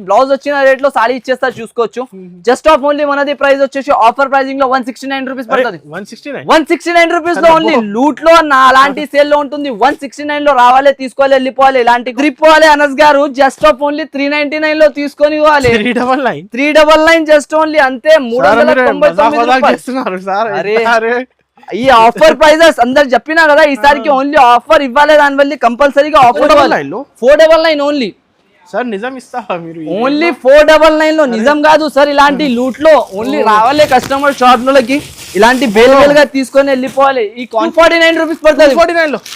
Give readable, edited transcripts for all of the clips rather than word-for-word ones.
Blouse వచ్చిన rate లో sorry ఇచ్చేస్తా చూసుకోవచ్చు. జస్ట్ ఆఫ్ ఓన్లీ మనది ప్రైస్ వచ్చేసి ఆఫర్ ప్రైజింగ్ లో 169 రూపీస్ పడుతుంది. 169 రూపీస్ లో ఓన్లీ లూట్ లో అలాంటి సేల్ లో ఉంటుంది. 169 లో రావాలి, తీసుకోవాలి, వెళ్ళిపోవాలి. ఇలాంటి తిరిగిపోవాలి. అనస్ గారు జస్ట్ ఆఫ్ ఓన్లీ 399 లో తీసుకొని ఇవ్వాలి. 399 జస్ట్ ఓన్లీ అంతే. 399. ఈ ఆఫర్ ప్రైజెస్ అందరు చెప్పినా కదా, ఈసారికి ఓన్లీ ఆఫర్ ఇవ్వాలి. దాని వల్ల కంపల్సరీగా ఆఫర్ 499 ఓన్లీ. సార్ నిజం ఇస్తావా మీరు? ఓన్లీ 499 లో. నిజం కాదు సార్, ఇలాంటి లూట్ లో ఓన్లీ రావాలి కస్టమర్ షాప్ లోకి. ఇలాంటి బేలుగా తీసుకొని వెళ్ళిపోవాలి. ఈ 249 రూపీస్ పడుతుంది.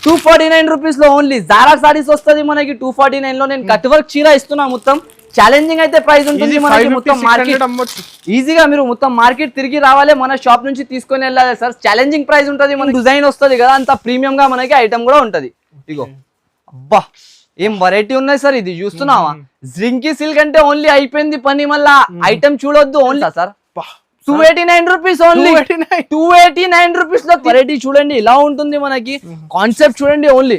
249 రూపీస్ లో ఓన్లీ జారా సారీస్ వస్తుంది మనకి. 249 లో నేను కట్ వర్క్ చీర ఇస్తున్నా. మొత్తం ఛాలెంజింగ్ అయితే ప్రైస్ ఉంటుంది మనకి. మొత్తం మార్కెట్ ఈజీగా మీరు మొత్తం మార్కెట్ తిరిగి రావాలి, మన షాప్ నుంచి తీసుకొని వెళ్ళాలి సార్. ఛాలెంజింగ్ ప్రైస్ ఉంటుంది. మన డిజైన్ వస్తుంది కదా, అంత ప్రీమియం గా మనకి ఐటమ్ కూడా ఉంటది. ఇగో అబ్బా ఏం వెరైటీ ఉన్నాయి సార్. ఇది చూస్తున్నావా? జింకీ సిల్క్ అంటే ఓన్లీ అయిపోయింది పని. మళ్ళా ఐటమ్ చూడొద్దు only sir. 289 rupees only. 289 rupees లో వెరైటీ చూడండి ఇలా ఉంటుంది మనకి. కాన్సెప్ట్ చూడండి ఓన్లీ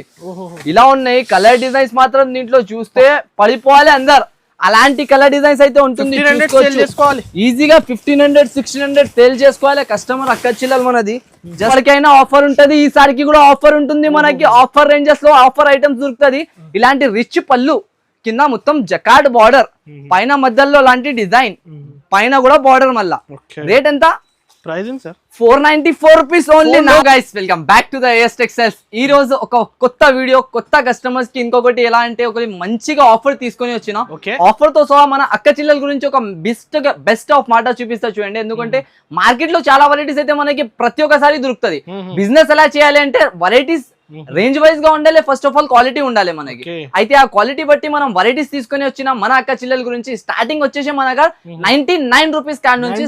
ఇలా ఉన్నాయి. కలర్ డిజైన్స్ మాత్రం దీంట్లో చూస్తే పడిపోవాలి అందరు. అలాంటి కలర్ డిజైన్స్ అయితే ఉంటుంది. ఈజీగా 1500 1600 సేల్ చేసుకోవాలి కస్టమర్. అక్క చిల్లలు మనది ఎవరికైనా ఆఫర్ ఉంటది. ఈసారికి కూడా ఆఫర్ ఉంటుంది మనకి. ఆఫర్ రేంజెస్ లో ఆఫర్ ఐటమ్స్ దొరుకుతుంది. ఇలాంటి రిచ్ పళ్ళు, కింద మొత్తం జకార్డ్ బార్డర్, పైన మధ్యలో లాంటి డిజైన్, పైన కూడా బార్డర్. మళ్ళా రేట్ ఎంత? Pricing sir 494 rupees only. Now guys welcome back to the AS textiles. ఈ రోజు ఒక కొత్త వీడియో, కొత్త కస్టమర్స్ కి ఇంకొకటి ఎలా అంటే ఒక మంచిగా ఆఫర్ తీసుకొని వచ్చిన. ఆఫర్ తో సహా మన అక్క చిల్లల గురించి ఒక బెస్ట్ ఆఫ్ మాట చూపిస్తా చూడండి. ఎందుకంటే మార్కెట్ లో చాలా వెరైటీస్ అయితే మనకి ప్రతి ఒక్కసారి దొరుకుతుంది. బిజినెస్ ఎలా చేయాలి అంటే వెరైటీస్ రేంజ్ వైజ్ గా ఉండాలి. ఫస్ట్ ఆఫ్ ఆల్ క్వాలిటీ ఉండాలి మనకి. అయితే ఆ క్వాలిటీ బట్టి మనం వెరైటీస్ తీసుకొని వచ్చిన మన అక్క చిల్లల గురించి స్టార్టింగ్ వచ్చేసి మన దగ్గర 99 రూపీస్ కాడ నుంచి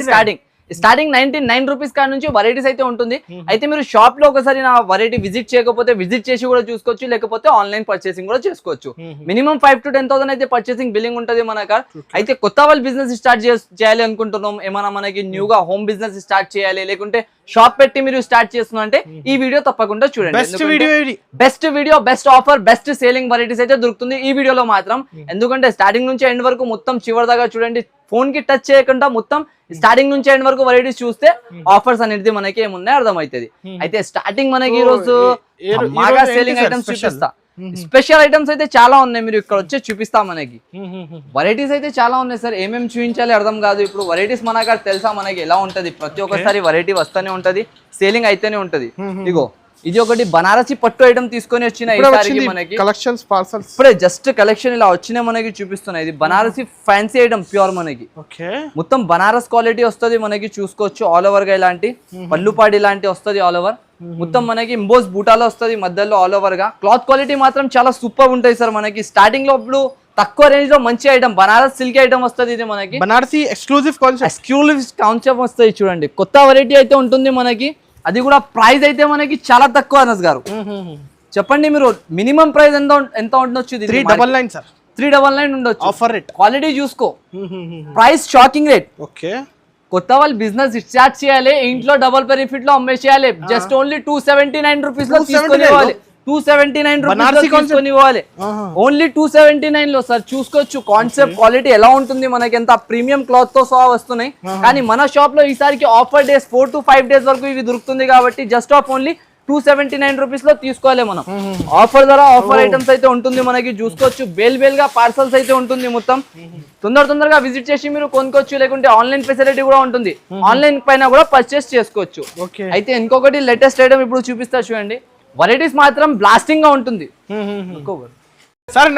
స్టార్టింగ్ 99 రూపీస్ కాడ నుంచి వెరైటీస్ అయితే ఉంటుంది. అయితే మీరు షాప్ లో ఒకసారి నా వెరైటీ విజిట్ చేయకపోతే విజిట్ చేసి కూడా చూసుకోవచ్చు, లేకపోతే ఆన్లైన్ పర్చేసింగ్ కూడా చేసుకోవచ్చు. మినిమం 5 to 10,000 అయితే పర్చేసింగ్ బిల్లింగ్ ఉంటుంది మన కాడ. అయితే కొత్త వాళ్ళు బిజినెస్ స్టార్ట్ చేయాలి అనుకుంటున్నాం, ఏమైనా మనకి న్యూగా హోమ్ బిజినెస్ స్టార్ట్ చేయాలి, లేకుంటే షాప్ పెట్టి మీరు స్టార్ట్ చేస్తున్నా అంటే ఈ వీడియో తప్పకుండా చూడండి. Best video, best offer, best selling varieties అయితే దొరుకుతుంది ఈ వీడియోలో మాత్రం. ఎందుకంటే స్టార్టింగ్ నుంచి ఎండ్ వరకు మొత్తం చివరి దాకా చూడండి. ఫోన్ కి టచ్ చేయకుండా మొత్తం స్టార్టింగ్ నుంచి ఎండ్ వరకు వెరైటీస్ చూస్తే ఆఫర్స్ అనేది మనకి ఏమున్నాయి అర్థమవుతుంది. అయితే స్టార్టింగ్ మనకి ఈ రోజు బాగా సేలింగ్ ఐటమ్స్ చూపిస్తా. స్పెషల్ ఐటమ్స్ అయితే చాలా ఉన్నాయి, మీరు ఇక్కడ వచ్చి చూపిస్తా. మనకి వెరైటీస్ అయితే చాలా ఉన్నాయి సార్. ఏమేమి చూపించాలి అర్థం కాదు. ఇప్పుడు వెరైటీస్ మన కాడ తెలుసా మనకి ఎలా ఉంటది. ప్రతి ఒక్కసారి వెరైటీ వస్తూనే ఉంటది, సేలింగ్ అయితేనే ఉంటది. ఇగో ఇది ఒకటి బనారసి పట్టు ఐటమ్ తీసుకొని వచ్చిన మనకి కలెక్షన్స్ పార్సల్స్ ఇప్పుడే జస్ట్ కలెక్షన్ ఇలా వచ్చిన మనకి చూపిస్తున్నాయి. ఇది బనారసి ఫ్యాన్సీ ఐటమ్ ప్యూర్ మనకి. మొత్తం బనారస్ క్వాలిటీ వస్తుంది మనకి. చూసుకోవచ్చు ఆల్ ఓవర్ గా ఇలాంటి పళ్ళుపాడి ఇలాంటి వస్తుంది ఆల్ ఓవర్. మొత్తం మనకి ఇంబోస్ బూటాలో వస్తుంది మధ్యలో ఆల్ ఓవర్ గా. క్లాత్ క్వాలిటీ మాత్రం చాలా సూపర్ ఉంటాయి సార్ మనకి. స్టార్టింగ్ లో ఇప్పుడు తక్కువ రేంజ్ లో మంచి ఐటమ్ బనారస్ సిల్క్ ఐటమ్ వస్తుంది. ఇది మనకి బనారసి ఎక్స్క్లూజివ్ కాన్సెప్ట్ వస్తుంది చూడండి. కొత్త వెరైటీ అయితే ఉంటుంది మనకి. అది కూడా ప్రైస్ అయితే మనకి చాలా తక్కువ. అనస్ గారు చెప్పండి మీరు మినిమం ప్రైస్ ఎంత ఉండొచ్చు? 399 సార్. 399 ఉండొచ్చు. ఆఫర్ రేట్ క్వాలిటీ చూసుకో, ప్రైస్ షాకింగ్ రేట్. కొత్త వాళ్ళు బిజినెస్ స్టార్ట్ చేయాలి, ఇంట్లో డబుల్ బెనిఫిట్ లో అమ్మేసేయాలి. జస్ట్ ఓన్లీ 279 రూపీస్ లో తీసుకొని ఇవ్వాలి. 279 రూపీస్ తీసుకొని ఇవ్వాలి. ఓన్లీ 279 లో సార్. చూసుకోవచ్చు కాన్సెప్ట్ క్వాలిటీ ఎలా ఉంటుంది మనకి. ఎంత ప్రీమియం క్లాత్ తో సహా వస్తున్నాయి. కానీ మన షాప్ లో ఈసారికి ఆఫర్ డేస్ 4 to 5 days వరకు ఇవి దొరుకుతుంది కాబట్టి జస్ట్ ఆఫ్ ఓన్లీ 279 రూపీస్ లో తీసుకోవాలి మనం. ఆఫర్ ధర ఆఫర్ ఐటమ్స్ అయితే ఉంటుంది మనకి. చూసుకోవచ్చు బేల్ గా పార్సల్స్ అయితే ఉంటుంది మొత్తం. తొందరగా విజిట్ చేసి మీరు కొనుక్కోవచ్చు, లేకుంటే ఆన్లైన్ ఫెసిలిటీ కూడా ఉంటుంది. ఆన్లైన్ పైన కూడా పర్చేస్ చేసుకోవచ్చు. అయితే ఇంకొకటి లేటెస్ట్ ఐటమ్ ఇప్పుడు చూపిస్తా చూడండి. వెరైటీస్ మాత్రం బ్లాస్టింగ్ గా ఉంటుంది సార్.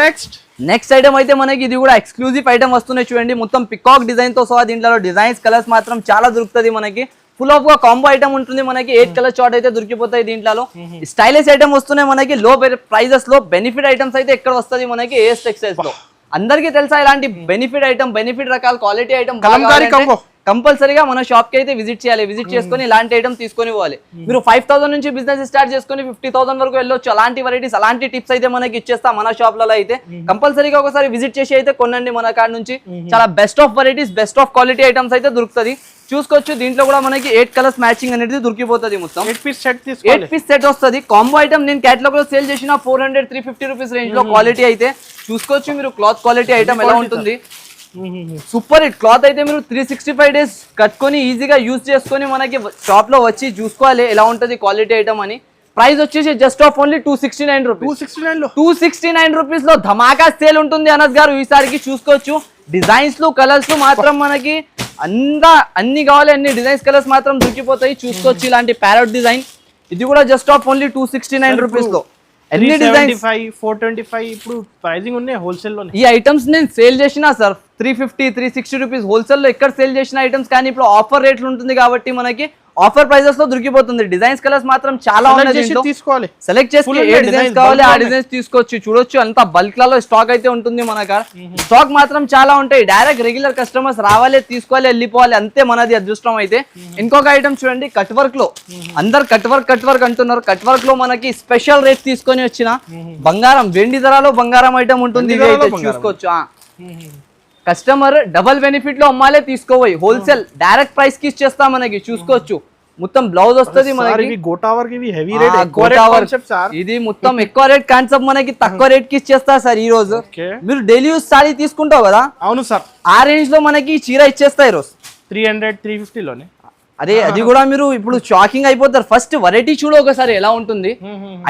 నెక్స్ట్ ఐటమ్ అయితే మనకి ఇది కూడా ఎక్స్క్లూజివ్ ఐటమ్ వస్తున్నాయి చూడండి. మొత్తం పికాక్ డిజైన్ తో సహా దీంట్లో డిజైన్స్ కలర్స్ మాత్రం చాలా దొరుకుతుంది మనకి. ఫుల్ ఆఫ్ గా కాంబో ఐటమ్ ఉంటుంది మనకి. 8 కలర్ చార్ట్ అయితే దొరికిపోతాయి దీంట్లో. స్టైలిష్ ఐటమ్ వస్తున్నాయి మనకి. లో ప్రైజెస్ లో బెనిఫిట్ ఐటమ్స్ అయితే ఎక్కడ వస్తుంది మనకి ఏఎస్ టెక్స్టైల్స్ లో. అందరికీ తెలుసా ఇలాంటి బెనిఫిట్ రకాల క్వాలిటీ ఐటమ్ కంపల్సరీగా మన షాప్ కి అయితే విజిట్ చేయాలి. విజిట్ చేసుకుని ఇలాంటి ఐటమ్ తీసుకొని పోవాలి. మీరు 5,000 నుంచి బిజినెస్ స్టార్ట్ చేసుకుని 50,000 వరకు వెళ్ళొచ్చు. అలాంటి వెరైటీస్, అలాంటి టిప్స్ అయితే మనకి ఇచ్చేస్తా మన షాప్ లలో. అయితే కంపల్సరీగా ఒకసారి విజిట్ చేసి అయితే కొనండి మన కాడ నుంచి. చాలా best of varieties, best of quality items అయితే దొరుకుతుంది. చూసుకోవచ్చు దీంట్లో కూడా మనకి 8 కలర్స్ మ్యాచింగ్ అనేది దొరికిపోతుంది. మొత్తం 8 పీస్ సెట్ వస్తుంది. కాంబో ఐటమ్ నేను కేటలాగ్ లో సేల్ చేసిన 400-350 రూపీస్ రేంజ్ లో క్వాలిటీ అయితే చూసుకోవచ్చు మీరు. క్లాత్ క్వాలిటీ ఐటమ్ ఎలా ఉంటుంది సూపర్ హిట్ క్లాత్ అయితే మీరు 365 డేస్ కట్టుకొని ఈజీగా యూజ్ చేసుకొని మనకి షాప్ లో వచ్చి చూసుకోవాలి ఎలా ఉంటది క్వాలిటీ ఐటమ్ అని. ప్రైస్ వచ్చేసి just off only 269 rupees. 269 rupees లో ధమాకా సేల్ ఉంటుంది అనస్ గారు ఈసారికి. చూసుకోవచ్చు డిజైన్స్ లు కలర్స్ మాత్రం మనకి అన్ని కావాలి, అన్ని డిజైన్స్ కలర్స్ మాత్రం దొరికిపోతాయి. చూసుకోవచ్చు ఇలాంటి ప్యారెట్ డిజైన్, ఇది కూడా జస్ట్ ఆఫ్ ఓన్లీ 269 రూపీస్ లో. ఎన్ని డిజైన్స్ 425 ఇప్పుడు ప్రైసింగ్ ఉన్నాయి హోల్సేల్ లో. ఈ ఐటమ్స్ నేను సేల్ చేసిన సార్ 350 360 రూపీస్ హోల్సేల్ లో ఎక్కడ సేల్ చేసిన ఐటమ్స్, కానీ ఇప్పుడు ఆఫర్ రేట్లు ఉంటుంది కాబట్టి మనకి ఆఫర్ ప్రైజెస్ లో దొరికిపోతుంది. డిజైన్స్ కలర్స్ మాత్రం చాలా ఉన్నాయి, తీసుకోవాలి సెలెక్ట్ చేసుకుని ఏ డిజైన్స్ కావాలి ఆ డిజైన్స్ తీసుకోవచ్చు. చూడొచ్చు అంత బల్క్ లలో స్టాక్ అయితే ఉంటుంది మన కాడ. స్టాక్ మాత్రం చాలా ఉంటాయి. డైరెక్ట్ రెగ్యులర్ కస్టమర్స్ రావాలి, తీసుకోవాలి, వెళ్ళిపోవాలి, అంతే మనది అదృష్టం అయితే. ఇంకొక ఐటమ్ చూడండి కట్ వర్క్ లో, అందరు కట్ వర్క్ అంటున్నారు. కట్ వర్క్ లో మనకి స్పెషల్ రేట్ తీసుకొని వచ్చిన బంగారం, వెండి ధరలో బంగారం ఐటమ్ ఉంటుంది. చూసుకోవచ్చు కస్టమర్ డబల్ బెనిఫిట్ లో అమ్మాలే తీసుకోవాలి, హోల్సేల్ డైరెక్ట్ ప్రైస్ కి ఇచ్చేస్తా మనకి. చూసుకోవచ్చు మొత్తం బ్లౌజ్ వస్తుంది మనకి. ఇది మొత్తం ఎక్కువ రేట్ కాన్సెప్ట్ మనకి తక్కువ రేట్ కి ఇచ్చేస్తా సార్ ఈ రోజు. మీరు డైలీ యూస్ సారీ తీసుకుంటావు కదా, అవును సార్, ఆ రేంజ్ లో మనకి చీర ఇచ్చేస్తా ఈ రోజు 300-350 లోనే. అరే అది కూడా మీరు ఇప్పుడు షాకింగ్ అయిపోతారు. ఫస్ట్ వెరైటీ చూడు ఒకసారి ఎలా ఉంటుంది,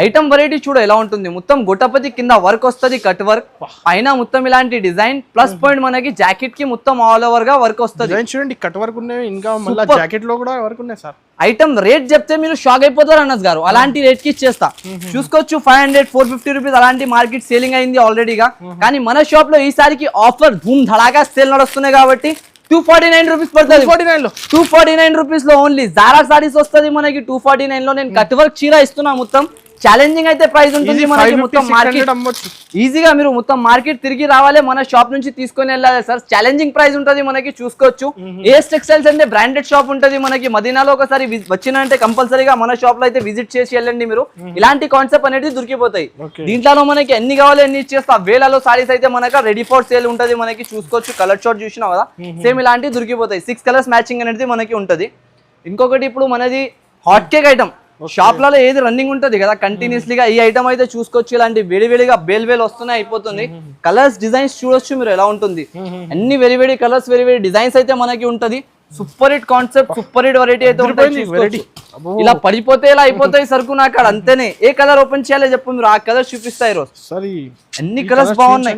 ఐటమ్ వెరైటీ చూడు ఎలా ఉంటుంది. మొత్తం గొట్టపతి కింద వర్క్ వస్తుంది, కట్ వర్క్ పైన మొత్తం ఇలాంటి డిజైన్. ప్లస్ పాయింట్ మనకి జాకెట్ కి మొత్తం ఆల్ ఓవర్ గా వర్క్ వస్తుంది. చూడండి కట్ వర్క్ ఉన్నాయి, ఇంకా మళ్ళీ జాకెట్ లో కూడా వర్క్ ఉన్నాయి సార్. ఐటమ్ రేట్ చెప్తే మీరు షాక్ అయిపోతారు అనస్ గారు, అలాంటి రేట్ కి ఇచ్చేస్తా. చూసుకోవచ్చు 500-450 రూపీస్ అలాంటి మార్కెట్ సేలింగ్ అయింది ఆల్రెడీగా. కానీ మన షాప్ లో ఈసారికి ఆఫర్ ధూమ్ ధడాగా సేల్ నడుస్తున్నాయి కాబట్టి 249 రూపీస్ పడుతుంది. 249 రూపీస్ లో ఓన్లీ జారా సారీస్ వస్తుంది మనకి. 249 లో నేను కట్ వర్క్ చీర ఇస్తున్నా. మొత్తం ఛాలెంజింగ్ అయితే ప్రైస్ ఉంటుంది మనకి. మొత్తం మార్కెట్ ఈజీగా మీరు మొత్తం మార్కెట్ తిరిగి రావాలి, మన షాప్ నుంచి తీసుకొని వెళ్ళాలి సార్. ఛాలెంజింగ్ ప్రైస్ ఉంటుంది మనకి. చూసుకోవచ్చు ఏఎస్ టెక్స్టైల్స్ అంటే బ్రాండెడ్ షాప్ ఉంటుంది మనకి. మదీనాలో ఒకసారి వచ్చినంటే కంపల్సరీగా మన షాప్ లో అయితే విజిట్ చేసి వెళ్ళండి మీరు. ఇలాంటి కాన్సెప్ట్ అనేది దొరికిపోతాయి. దీంట్లో మనకి ఎన్ని కావాలి ఎన్ని ఇచ్చేస్తా. వేలలో సారీస్ అయితే మనకి రెడీ ఫర్ సేల్ ఉంటుంది మనకి. చూసుకోవచ్చు కలర్ షార్ట్ చూసినా కదా, సేమ్ ఇలాంటివి దొరికిపోతాయి. 6 కలర్స్ మ్యాచింగ్ అనేది మనకి ఉంటది. ఇంకొకటి ఇప్పుడు మనది హాట్ కేక్ ఐటమ్ షాప్లలో ఏది రన్నింగ్ ఉంటది కదా కంటిన్యూస్లీగా, ఈ ఐటమ్ అయితే చూసుకోవచ్చు. ఇలాంటి వేడివేడిగా బేల్ వస్తున్నాయి అయిపోతుంది. కలర్స్ డిజైన్స్ చూడొచ్చు మీరు ఎలా ఉంటుంది. అన్ని వేడి కలర్స్ వేడి డిజైన్స్ అయితే మనకి ఉంటది. Super hit concept, super hit variety అయితే ఉంటుంది. ఇలా పడిపోతే ఇలా అయిపోతాయి సరుకు నాకు అంతేనే. ఏ కలర్ ఓపెన్ చేయాలో చెప్పు, మీరు ఆ కలర్ చూపిస్తాయి రోజు. ఎన్ని కలర్స్ బాగున్నాయి,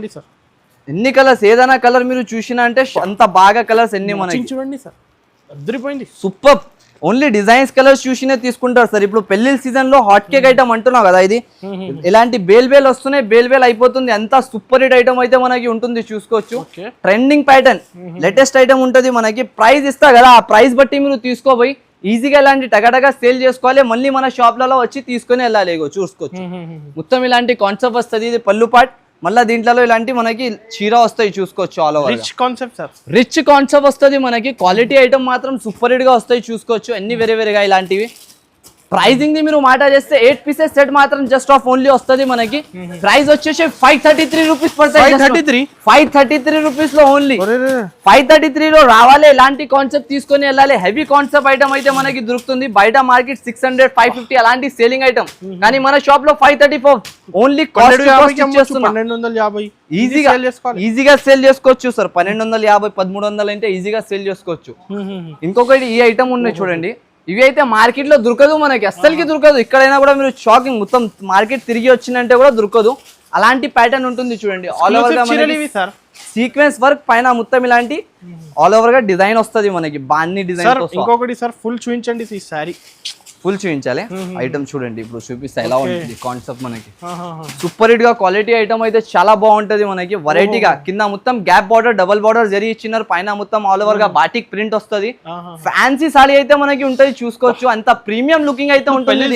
ఎన్ని కలర్స్, ఏదైనా కలర్ మీరు చూసినా అంటే అంత బాగా కలర్స్ ఎన్ని మనకి చూడండి సార్. అదిరిపోయింది, సూపర్. ఓన్లీ డిజైన్స్ కలర్స్ చూసినే తీసుకుంటారు సార్. ఇప్పుడు పెళ్లిళ్ళ సీజన్ లో హాట్ కేక్ ఐటమ్ అంటున్నావు కదా, ఇది ఇలాంటి బేల్ వస్తున్నాయి, బేల్ అయిపోతుంది. అంతా సూపర్ హిట్ ఐటమ్ అయితే మనకి ఉంటుంది. చూసుకోవచ్చు ట్రెండింగ్ ప్యాటర్న్, లేటెస్ట్ ఐటమ్ ఉంటుంది మనకి. ప్రైస్ ఇస్తా కదా, ఆ ప్రైస్ బట్టి మీరు తీసుకోపోయి ఈజీగా ఇలాంటి టగటగా సేల్ చేసుకోవాలి. మళ్ళీ మన షాప్లలో వచ్చి తీసుకొని వెళ్ళాలి. చూసుకోవచ్చు మొత్తం ఇలాంటి కాన్సెప్ట్ వస్తుంది. ఇది పళ్ళు పాట్, మళ్ళీ దీంట్లో ఇలాంటి మనకి చీర వస్తాయి. చూసుకోవచ్చు all over rich concept sir, rich concept వస్తుంది మనకి. క్వాలిటీ ఐటమ్ మాత్రం సూపర్ హిట్ గా వస్తాయి. చూసుకోవచ్చు అన్ని వేరేగా ఇలాంటివి. ప్రైజింగ్ ది మీరు మాట చేస్తే 8 పీసెస్ సెట్ మాత్రం జస్ట్ ఆఫ్ ఓన్లీ వస్తుంది మనకి. ప్రైస్ వచ్చేసి 533 రూపీస్ పడుతుంది. 533 రూపీస్ లో ఓన్లీ. 533 లో రావాలి, ఎలాంటి కాన్సెప్ట్ తీసుకొని వెళ్ళాలి. హెవీ కాన్సెప్ట్ ఐటమ్ అయితే మనకి దొరుకుతుంది. బయట మార్కెట్ 600-550 అలాంటి సేలింగ్ ఐటమ్, కానీ మన షాప్ లో 534 ఓన్లీ. ఈజీగా సేల్ చేసుకోవచ్చు సార్. 1250 1300 అంటే ఈజీగా సేల్ చేసుకోవచ్చు. ఇంకొకటి ఈ ఐటమ్ ఉన్నాయి చూడండి, ఇవి అయితే మార్కెట్ లో దొరకదు మనకి, అస్సలకి దొరకదు. ఇక్కడైనా కూడా మీరు షాకింగ్ మొత్తం మార్కెట్ తిరిగి వచ్చిందంటే కూడా దొరకదు. అలాంటి ప్యాటర్న్ ఉంటుంది చూడండి. ఆల్ ఓవర్ గా సీక్వెన్స్ వర్క్ పైన మొత్తం ఇలాంటి ఆల్ ఓవర్ గా డిజైన్ వస్తుంది మనకి. బాన్ని డిజైన్. ఇంకొకటి సార్ ఫుల్ చూపించండి ఈ సారీ. ఫుల్ చూపించాలి ఐటమ్ చూడండి, ఇప్పుడు చూపిస్తా ఎలా ఉంటుంది కాన్సెప్ట్ మనకి. సూపర్ హిట్ గా క్వాలిటీ ఐటమ్ అయితే చాలా బాగుంటది మనకి. వెరైటీగా కింద మొత్తం గ్యాప్ బార్డర్, డబుల్ బార్డర్ జరి ఇచ్చినారు. పైన మొత్తం ఆల్ ఓవర్ గా బాటిక్ ప్రింట్ వస్తుంది. ఫ్యాన్సీ సారీ అయితే మనకి ఉంటది. చూసుకోవచ్చు అంత ప్రీమియం లుకింగ్ అయితే ఉంటుంది.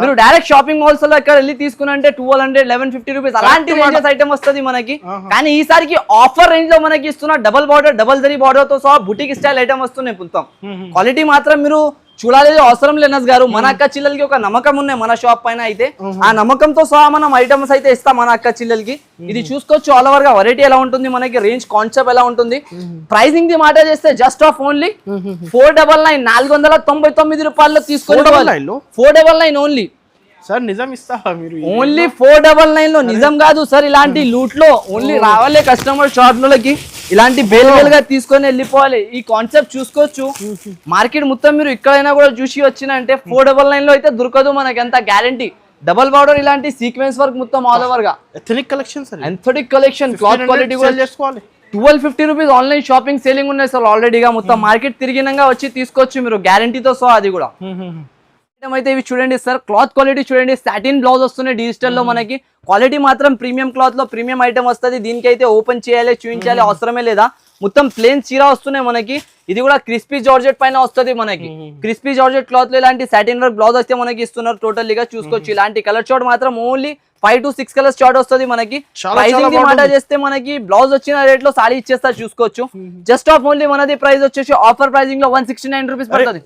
మీరు డైరెక్ట్ షాపింగ్ మాల్స్ లో ఇక్కడ వెళ్ళి తీసుకున్నంటే 1200-1150 రూపీస్ అలాంటి రేంజెస్ ఐటమ్ వస్తుంది మనకి. కానీ ఈసారికి ఆఫర్ రేంజ్ లో మనకి ఇస్తున్న double border, double zari border తో సహా బుటిక్ స్టైల్ ఐటమ్ వస్తున్నాయి. మొత్తం క్వాలిటీ మాత్రం మీరు చూడాలి అవసరం లేనస్ గారు. మన అక్క చెల్లెలకి ఒక నమ్మకం ఉన్నాయి మన షాప్ పైన అయితే. ఆ నమ్మకంతో సహా మనం ఐటమ్స్ అయితే ఇస్తాం మన అక్క చెల్లెలకి. ఇది చూసుకోవచ్చు ఆల్ ఓవర్ గా వెరైటీ ఎలా ఉంటుంది మనకి, రేంజ్ కాన్సెప్ట్ ఎలా ఉంటుంది. ప్రైసింగ్ ది మాట చేస్తే జస్ట్ ఆఫ్ ఓన్లీ 499 499 రూపాయల్లో తీసుకొని 499 ఓన్లీ సార్. నిజం ఇస్తావా మీరు? ఓన్లీ 499 లో. నిజం కాదు సార్, ఇలాంటి లూట్ లో ఓన్లీ రావాలి కస్టమర్ షాప్ లోకి. ఇలాంటి వేలుగా తీసుకొని వెళ్ళిపోవాలి. ఈ కాన్సెప్ట్ చూసుకోవచ్చు. మార్కెట్ మొత్తం మీరు ఎక్కడైనా కూడా చూసి వచ్చినంటే 499 లో అయితే దొరకదు మనకి, అంత గ్యారంటీ. డబల్ బార్డర్ ఇలాంటి సీక్వెన్స్ వర్క్ మొత్తం ఆల్ ఓవర్ గా ఎథనిక్ కలెక్షన్ సార్, ఎన్థెటిక్ కలెక్షన్. క్లాత్ క్వాలిటీ కూడా చేసుకోవాలి. 1250 రూపీస్ ఆన్లైన్ షాపింగ్ సేలింగ్ ఉన్నాయి సార్ ఆల్రెడీగా. మొత్తం మార్కెట్ తిరిగినంగా వచ్చి తీసుకోవచ్చు మీరు, గ్యారంటీతో సో అది కూడా. అయితే ఇవి చూడండి సార్, క్లాత్ క్వాలిటీ చూడండి, సాటిన్ బ్లౌజ్ వస్తున్నాయి డిజిటల్ లో మనకి. క్వాలిటీ మాత్రం ప్రీమియం క్లాత్ లో ప్రీమియం ఐటమ్ వస్తుంది. దీనికి అయితే ఓపెన్ చేయాలి చూపించాలి అవసరమే లేదా. మొత్తం ప్లేన్ చీర వస్తున్నాయి మనకి. ఇది కూడా క్రిస్పీ జార్జెట్ పైన వస్తుంది మనకి. క్రిస్పీ జార్జెట్ క్లాత్ లో ఇలాంటి సాటిన్ వర్క్ బ్లౌజ్ వస్తే మనకి ఇస్తున్నారు టోటల్ గా చూసుకోవచ్చు. ఇలాంటి కలర్ షార్ట్ మాత్రం ఓన్లీ 5 to 6 కలర్స్ షార్ట్ వస్తుంది మనకి. ప్రైజింగ్ ది మాట చేస్తే మనకి బ్లౌజ్ వచ్చిన రేట్ లో సారీ ఇచ్చేస్తారు చూసుకోవచ్చు. జస్ట్ ఆఫ్ ఓన్లీ మనది ప్రైస్ వచ్చేసి ఆఫర్ ప్రైజింగ్ లో 169 రూపీస్ పడుతుంది.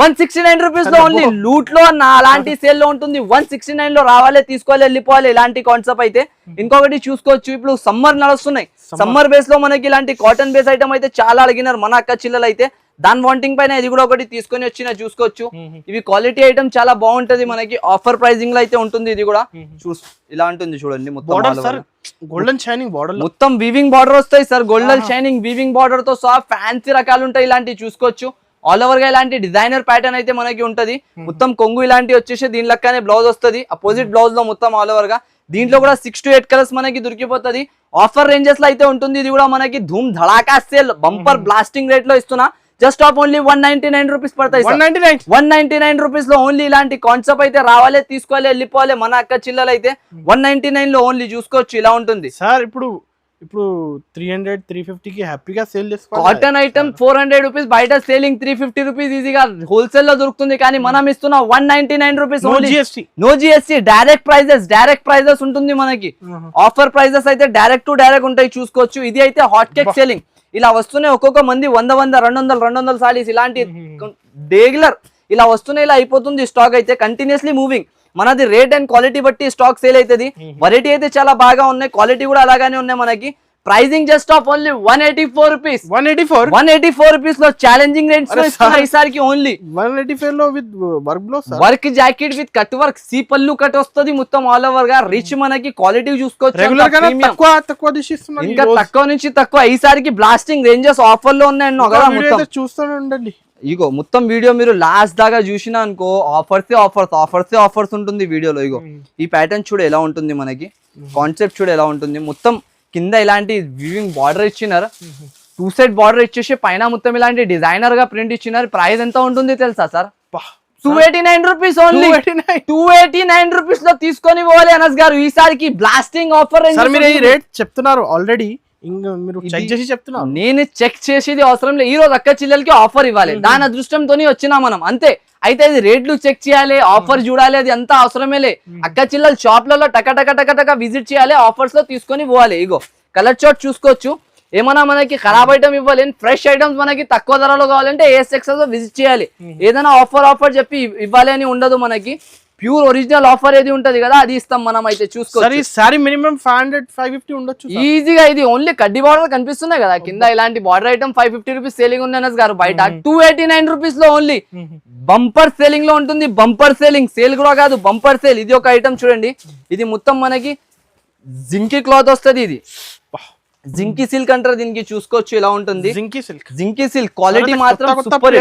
169 రూపీస్ లో ఓన్లీ లూట్ లో నా అలాంటి సేల్ లో ఉంటుంది. 169 లో రావాలి, తీసుకోవాలి, వెళ్ళిపోవాలి ఇలాంటి కాన్సెప్ట్ అయితే. ఇంకొకటి చూసుకోవచ్చు, ఇప్పుడు సమ్మర్ నడుస్తున్నాయి. సమ్మర్ బేస్ లో మనకి ఇలాంటి కాటన్ బేస్ ఐటమ్ అయితే చాలా అడిగినారు మన అక్క చిల్లలు అయితే. దాని వాంటింగ్ పైన ఇది కూడా ఒకటి తీసుకొని వచ్చిన చూసుకోవచ్చు. ఇవి క్వాలిటీ ఐటమ్ చాలా బాగుంటది మనకి. ఆఫర్ ప్రైజింగ్ లో అయితే ఉంటుంది. ఇది కూడా ఇలా ఉంటుంది చూడండి. గోల్డెన్ షైనింగ్ బార్డర్, మొత్తం వీవింగ్ బార్డర్ వస్తాయి sir. Golden shining weaving border తో సహా ఫ్యాన్సీ రకాలు ఉంటాయి ఇలాంటివి చూసుకోవచ్చు. ఆల్ ఓవర్ గా ఇలాంటి డిజైనర్ ప్యాటర్న్ అయితే మనకి ఉంటది. మొత్తం కొంగు ఇలాంటి వచ్చేసి దీని లెక్కనే బ్లౌజ్ వస్తుంది. అపోజిట్ బ్లౌజ్ లో మొత్తం ఆల్ ఓవర్ గా. దీంట్లో కూడా 6 to 8 కలర్స్ మనకి దొరికిపోతుంది. ఆఫర్ రేంజెస్ లో అయితే ఉంటుంది. ఇది కూడా మనకి ధూమ్ ధడాకా సేల్ బంపర్ బ్లాస్టింగ్ రేట్ లో ఇస్తున్నా. జస్ట్ ఆఫ్ ఓన్లీ 199 రూపీస్ పడతాయి. 199 రూపీస్ లో ఓన్లీ ఇలాంటి కాన్సెప్ట్ అయితే రావాలి, తీసుకోవాలి, వెళ్ళిపోవాలి మన అక్క చిల్లలు అయితే. 199 లో ఓన్లీ చూసుకోవచ్చు. ఇలా ఉంటుంది సార్. ఇప్పుడు 300-350 కి హ్యాపీగా సేల్ చేసుకోవాలి. కాటన్ ఐటమ్ 400 రూపీస్, బయట సేలింగ్ 350 రూపీస్ ఈజీగా హోల్సేల్ లో దొరుకుతుంది. కానీ మనం ఇస్తున్న 199 rupees only. No GST, direct prices ఉంటుంది మనకి. ఆఫర్ ప్రైజెస్ అయితే డైరెక్ట్ టు డైరెక్ట్ ఉంటాయి చూసుకోవచ్చు. ఇది అయితే హాట్ కేక్ సేలింగ్. ఇలా వస్తున్నాయి ఒక్కొక్క మంది 100, 200 సారీస్ ఇలాంటి రెగ్యులర్ ఇలా వస్తున్నాయి. ఇలా అయిపోతుంది స్టాక్ అయితే కంటిన్యూస్లీ మూవింగ్. మనది రేట్ అండ్ క్వాలిటీ బట్టి స్టాక్ సేల్ అవుతుంది. వెరైటీ అయితే చాలా బాగా ఉన్నాయి, క్వాలిటీ కూడా అలాగానే ఉన్నాయి మనకి. Pricing just off only 184 rupees. 184 rupees లో ఛాలెంజింగ్ రేట్స్ ఈసారికి ఓన్లీ 185 లో with work blouse, work jacket with cut work, సి పల్లు కట్ వస్తుంది మొత్తం ఆల్ ఓవర్ గా. రిచ్ మనకి క్వాలిటీ చూసుకోవచ్చు. ఇంకా తక్కువ నుంచి తక్కువ ఈసారికి బ్లాస్టింగ్ రేంజెస్ ఆఫర్ లో ఉన్నాయి. చూస్తూనే ఉండండి. ఇగో మొత్తం వీడియో మీరు లాస్ట్ దాకా చూసినా అనుకో, ఆఫర్స్ ఉంటుంది వీడియోలో. ఇగో ఈ ప్యాటర్న్ చూడు ఎలా ఉంటుంది మనకి, కాన్సెప్ట్ చూడు ఎలా ఉంటుంది. మొత్తం కింద ఇలాంటి వీవింగ్ బార్డర్ ఇచ్చినారు. 2 సైడ్ బార్డర్ ఇచ్చేసి పైన మొత్తం ఇలాంటి డిజైనర్ గా ప్రింట్ ఇచ్చినారు. ప్రైస్ ఎంత ఉంటుంది తెలుసా సార్? 289 rupees only. 289 రూపీస్ లో తీసుకొని పోవాలి అనస్ గారు ఈసారికి బ్లాస్టింగ్ ఆఫర్. రేట్ చెప్తున్నారు ఆల్రెడీ, మీరు చెక్ చేసి చెప్తున్నారు. నేను చెక్ చేసేది అవసరం లేదు. ఈ రోజు అక్క చిల్లలకి ఆఫర్ ఇవ్వాలి, దాని అదృష్టంతో వచ్చినా మనం అంతే. అయితే ఇది రేట్లు చెక్ చేయాలి, ఆఫర్ చూడాలి, అది అంతా అవసరమే లే. అక్క చిల్లలు షాప్లలో టక విజిట్ చేయాలి, ఆఫర్స్ లో తీసుకొని పోవాలి. ఇగో కలర్ చార్ట్ చూసుకోవచ్చు. ఏమన్నా మనకి ఖరాబ్ ఐటమ్ ఇవ్వాలి, ఫ్రెష్ ఐటమ్స్ మనకి తక్కువ ధరలో కావాలంటే AS Textiles లో విజిట్ చేయాలి. ఏదైనా ఆఫర్ చెప్పి ఇవ్వాలి అని ఉండదు మనకి. ప్యూర్ ఒరిజినల్ ఆఫర్ ఏది ఉంటది కదా అది ఇస్తాం మనం అయితే చూసుకోవచ్చు. సారీ మినిమం 500-550 ఉండొచ్చు ఈజీగా. ఇది ఓన్లీ కడ్డీ బార్డర్ కనిపిస్తున్నాయి కదా కింద, ఇలాంటి బార్డర్ ఐటమ్ 550 రూపీస్ సేలింగ్ ఉంది అనస్ గారు. బయట 289 రూపీస్ లో ఓన్లీ బంపర్ సేలింగ్ లో ఉంటుంది. బంపర్ సేలింగ్, సేల్ కూడా కాదు బంపర్ సేల్. ఇది ఒక ఐటమ్ చూడండి. ఇది మొత్తం మనకి జింకీ క్లాత్ వస్తుంది. ఇది జింకీ సిల్క్ అంటారు దీనికి. చూసుకోవచ్చు ఇలా ఉంటుంది జింకీ సిల్క్. క్వాలిటీ మాత్రం సూపర్.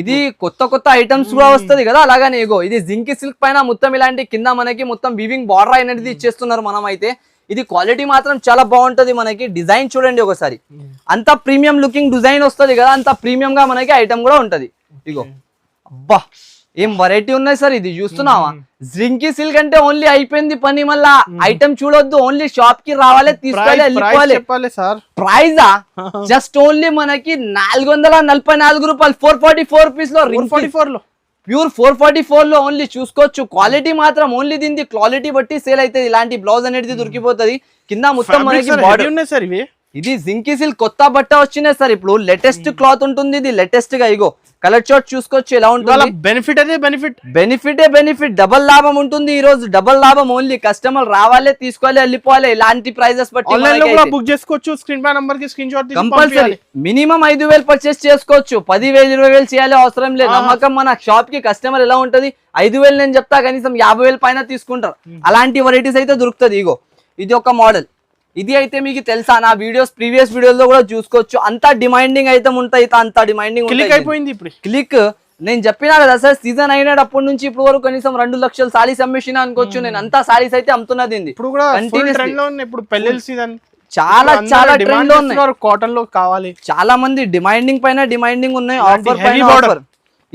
ఇది కొత్త ఐటమ్స్ కూడా వస్తుంది కదా అలాగనే. ఇగో ఇది జింకీ సిల్క్ పైన మొత్తం ఇలాంటి కింద మనకి మొత్తం వీవింగ్ బార్డర్ అనేది ఇచ్చేస్తున్నారు మనం అయితే. ఇది క్వాలిటీ మాత్రం చాలా బాగుంటది మనకి. డిజైన్ చూడండి ఒకసారి, అంత ప్రీమియం లుకింగ్ డిజైన్ వస్తుంది కదా, అంత ప్రీమియం గా మనకి ఐటమ్ కూడా ఉంటది. ఇగో అబ్బా ఏం వెరైటీ ఉన్నాయి సార్. ఇది చూస్తున్నావా? జింకీ సిల్క్ అంటే ఓన్లీ అయిపోయింది పని. మళ్ళా ఐటమ్ చూడొద్దు, ఓన్లీ షాప్ కి రావాలి, తీసుకోవాలి, వెళ్ళిపోవాలి. ప్రైజా జస్ట్ ఓన్లీ మనకి 444 రూపాయలు. 444 రూపీస్ లో, 444 లో ప్యూర్ 444 లో ఓన్లీ చూసుకోవచ్చు. క్వాలిటీ మాత్రం ఓన్లీ దీనికి క్వాలిటీ బట్టి సేల్ అవుతుంది. ఇలాంటి బ్లౌజ్ అనేది దొరికిపోతుంది. కింద మొత్తం మనకి బార్డర్. ఇది జింకీ సిల్క్ కొత్త బట్ట వచ్చినాయి సార్. ఇప్పుడు లేటెస్ట్ క్లాత్ ఉంటుంది. ఇది లేటెస్ట్ గా. ఇగో కలర్ చార్ట్ చూసుకోవచ్చు ఎలా ఉంటుంది. బెనిఫిట్ డబల్ లాభం ఉంటుంది. ఈ రోజు డబల్ లాభం ఓన్లీ. కస్టమర్ రావాలి, తీసుకోవాలి, వెళ్ళిపోవాలి. ఇలాంటి ప్రైజెస్ బట్టి బుక్ చేసుకోవచ్చు. స్క్రీన్ పై నంబర్ కి screen shot compulsory. Minimum 5,000 purchase చేసుకోవచ్చు. 10,000 20,000 చేయాలి అవసరం లేదు. నమ్మకం మన షాప్ కి కస్టమర్ ఎలా ఉంటది, 5,000 నేను చెప్తా కనీసం 50,000 పైన తీసుకుంటారు. అలాంటి వెరైటీస్ అయితే దొరుకుతుంది. ఇగో ఇది ఒక మోడల్. ఇది అయితే మీకు తెలుసా, నా వీడియోస్ ప్రీవియస్ వీడియోలో కూడా చూసుకోవచ్చు. అంత డిమాండింగ్ ఐటమ్ ఉంటాయి, అంత డిమాండింగ్ క్లిక్ అయిపోయింది ఇప్పుడు. క్లిక్ నేను చెప్పినా కదా సార్, సీజన్ అయినప్పటి నుంచి ఇప్పుడు వరకు కనీసం 2 లక్షల సారీస్ అమ్మేసిన అనుకోవచ్చు. నేను అంతా సారీస్ అయితే అమ్ముతున్నది. ఇప్పుడు కూడా ట్రెండ్ లో ఉంది. ఇప్పుడు పెళ్లి సీజన్ చాలా ట్రెండ్ లో ఉన్నాయి. కాటన్ లో కావాలి. చాలా మంది డిమాండింగ్ పైన డిమాండింగ్ ఉన్నాయి, ఆఫర్ పైన ఆఫర్.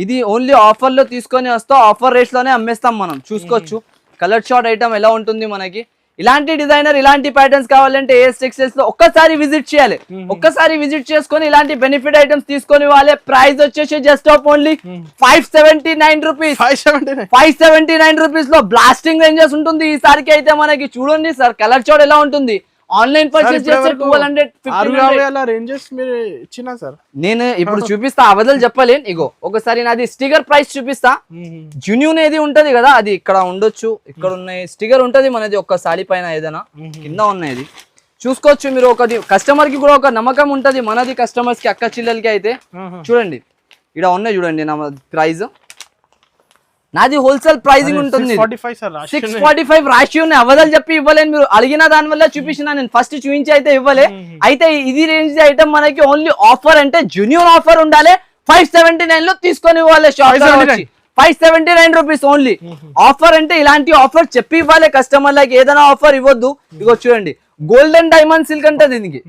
ఇది ఓన్లీ ఆఫర్ లో తీసుకొని వస్తాం, ఆఫర్ రేట్స్ లోనే అమ్మేస్తాం మనం. చూసుకోవచ్చు కలర్ షార్ట్ ఐటమ్ ఎలా ఉంటుంది మనకి. ఇలాంటి డిజైనర్ ఇలాంటి ప్యాటర్న్స్ కావాలంటే ఏఎస్ టెక్స్టైల్స్ లో ఒక్కసారి విజిట్ చేయాలి. ఒక్కసారి విజిట్ చేసుకొని ఇలాంటి బెనిఫిట్ ఐటమ్స్ తీసుకొని వాళ్ళే. ప్రైస్ వచ్చేసి just off only 579 rupees. 579 rupees లో బ్లాస్టింగ్ రేంజెస్ ఉంటుంది ఈసారికి అయితే మనకి. చూడండి సార్ కలర్ చార్ట్ ఎలా ఉంటుంది. ఆన్లైన్ పర్చేస్ చేస్తే 1200 రేంజెస్ మీరు ఇచ్చినా సార్. నేను ఇప్పుడు చూపిస్తా, అవధలు చెప్పలేను. ఇగో ఒకసారి నాది స్టిక్కర్ ప్రైస్ చూపిస్తా. జెన్యూన్ ఏది ఉంటది కదా, అది ఇక్కడ ఉండొచ్చు, ఇక్కడ ఉన్నాయి స్టిక్కర్ ఉంటది మనది. ఒక్క సారీ పైన ఏదైనా కింద ఉన్నాయి చూసుకోవచ్చు మీరు. ఒకటి కస్టమర్ కి కూడా ఒక నమ్మకం ఉంటది మనది, కస్టమర్స్ కి అక్క చిల్లలకి అయితే. చూడండి ఇక్కడ ఉన్నాయి చూడండి నా ప్రైస్. నాది హోల్సేల్ ప్రైసింగ్ ఉంటుంది 645 రాశి ఉన్నాయి. అవధలు చెప్పి ఇవ్వలేను, మీరు అడిగిన దాని వల్ల చూపించిన. నేను ఫస్ట్ చూపించి అయితే ఇవ్వలే. అయితే ఇది రేంజ్ ఐటమ్ మనకి ఓన్లీ ఆఫర్ అంటే జెన్యూన్ ఆఫర్ ఉండాలి. 579 లో తీసుకొని ఇవ్వాలి. Shop 579 rupees only. ఆఫర్ అంటే ఇలాంటి ఆఫర్ చెప్పి ఇవ్వాలి కస్టమర్లకి. ఏదైనా ఆఫర్ ఇవ్వద్దు. ఇగో చూడండి గోల్డెన్ డైమండ్ సిల్క్ అంటే దీనికి.